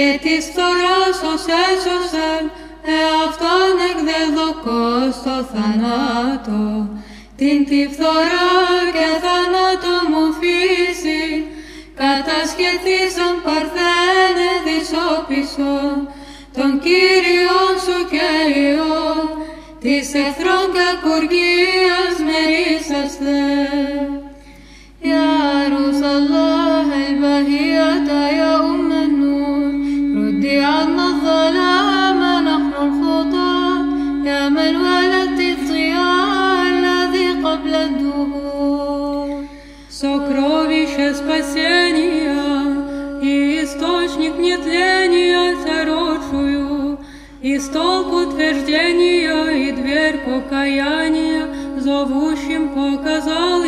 και της φθοράς ως έσωσεν, εαυτόν εκδεδοκός στο θανάτο, την τη φθορά και θάνατο μου φύση, κατασχεθήσαν παρθένε δυσόπισον, τον Κύριον σου και Υιόν, της εχθρών κακουργίας μερίσαστε. يا عروس الله البهية يا أم النور، ردي عنا الظلام نحن الخطاة، يا من ولدت الضياء الذي قبل الدهور. Сокровище спасения и источник нетления царочую, и столб утверждения, и дверь покаяния, зовущим показал